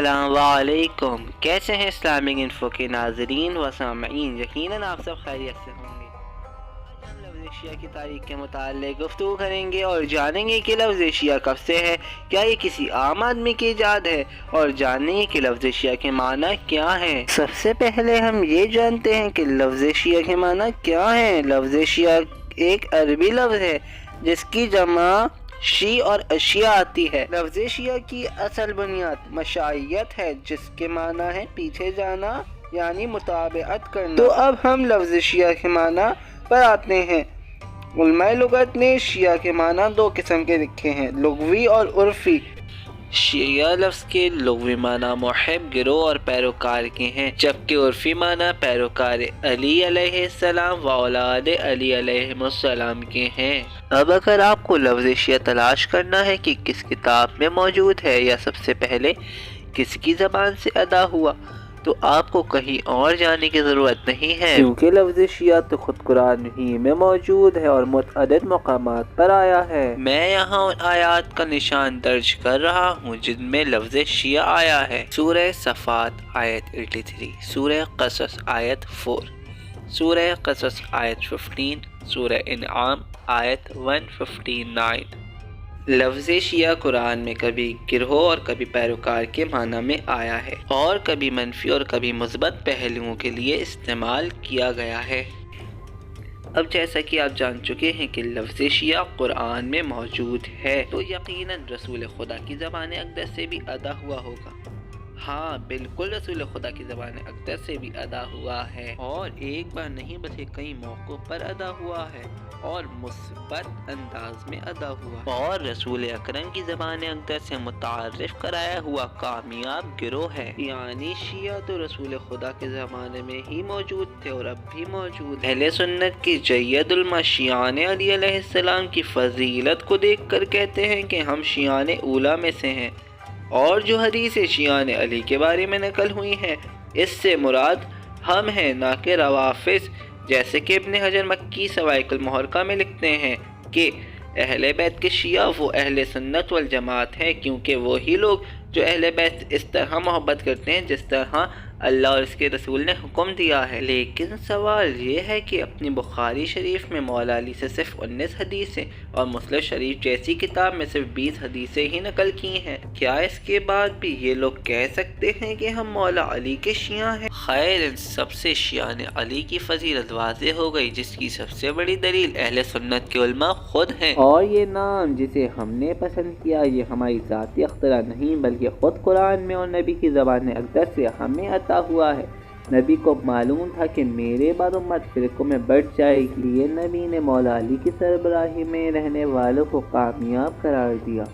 अस्सलाम वालेकुम। कैसे हैं इस्लामिक इन्फो के नाजरीन व सामईन? यकीनन आप सब खैरियत से होंगे। आज हम लफ्ज़ शिया की तारीख के मुताल्लिक़ गुफ्तगू करेंगे और जानेंगे कि लफ्ज़ शिया कब से है, क्या ये किसी आम आदमी की इजाद है, और जानेंगे कि लफ्ज़ शिया के माना क्या है। सबसे पहले हम ये जानते हैं कि लफ्ज़ शिया के माना क्या है। लफ्ज़ शिया एक अरबी लफ्ज़ है जिसकी जमा शी और अशिया आती है। लफ्ज़ शिया की असल बुनियाद मशाइयत है जिसके माना है पीछे जाना यानी मुताबिअत करना। तो अब हम लफ्ज़ शिया के माना पर आते हैं। उलमाए लुगत ने शिया के माना दो किस्म के लिखे हैं, लुग़वी और उर्फ़ी। शिया लफ्ज़ के लुग़वी माना मुहिब, गिरोह और पैरोकार के हैं, जबकि उर्फ़ी माना पैरोकार अली अलैहिस्सलाम व औलाद अली अलैहिस्सलाम के हैं। अब अगर आपको लफ्ज़ शिया तलाश करना है कि किस किताब में मौजूद है या सबसे पहले किसकी ज़बान से अदा हुआ, तो आपको कहीं और जाने की ज़रूरत नहीं है, क्योंकि लफ्ज़ शिया तो खुद कुरान ही में मौजूद है और मुतअद्दिद मकामात पर आया है। मैं यहाँ उन आयात का निशान दर्ज कर रहा हूँ जिनमें लफ्ज़ शिया आया है। सूरह सफ़ात आयत 83, सूरह क़सस आयत 4, सूरह क़सस आयत 15, सूरह इनआम आयत 159। लफ्ज़ शिया कुरान में कभी गिरोह और कभी पैरोकार के माना में आया है और कभी मनफी और कभी मुस्बत पहलुओं के लिए इस्तेमाल किया गया है। अब जैसा कि आप जान चुके हैं कि लफ्ज़ शिया कुरान में मौजूद है, तो यकीनन रसूल खुदा की ज़बान अक़दस से भी अदा हुआ होगा। हाँ बिल्कुल, रसूल खुदा की ज़बान अक़दस से भी अदा हुआ है, और एक बार नहीं बल्कि कई मौक़ों पर अदा हुआ है और मुस्बत अंदाज में अदा हुआ। और रसूल अकरम की ज़बान अक़दस से मुतारिफ कराया हुआ कामयाब गिरोह है, यानी शिया तो रसूल खुदा के ज़माने में ही मौजूद थे और अब भी मौजूद। अहले सुन्नत की जय्यदुल उलमा शियान अली अलैहिस्सलाम की फजीलत को देख कर कहते हैं कि हम शियान ऊला में से हैं, और जो हदीस शियान अली के बारे में नकल हुई हैं इससे मुराद हम हैं, ना कि रवाफिज़। जैसे कि इब्न हजर मक्की सवाइकुल मुहर्रका में लिखते हैं कि अहले बैत के शिया वो अहले सुन्नत वल जमात हैं, क्योंकि वही लोग जो अहले बैत इस तरह मोहब्बत करते हैं जिस तरह अल्लाह और इसके रसूल ने हुक्म दिया है। लेकिन सवाल ये है कि अपनी बुखारी शरीफ में मौला अली से सिर्फ 19 हदीसें और मुस्लिम शरीफ जैसी किताब में सिर्फ 20 हदीसें ही नकल की हैं। क्या इसके बाद भी ये लोग कह सकते हैं कि हम मौला अली के शिया हैं? खैर, इन सबसे शियान अली की फजीलत वाज़ेह हो गई, जिसकी सबसे बड़ी दलील अहले सुन्नत के उलमा खुद हैं। और ये नाम जिसे हमने पसंद किया ये हमारी ज़ाती अख्तरा नहीं बल्कि खुद कुरान में और नबी की ज़बान अक़दस से हमें अता हुआ है। नबी को मालूम था कि मेरे बाद उम्मत फ़िरक़ों में बढ़ जाएगी, ये नबी ने मौला अली की सरबराही में रहने वालों को कामयाब करार दिया।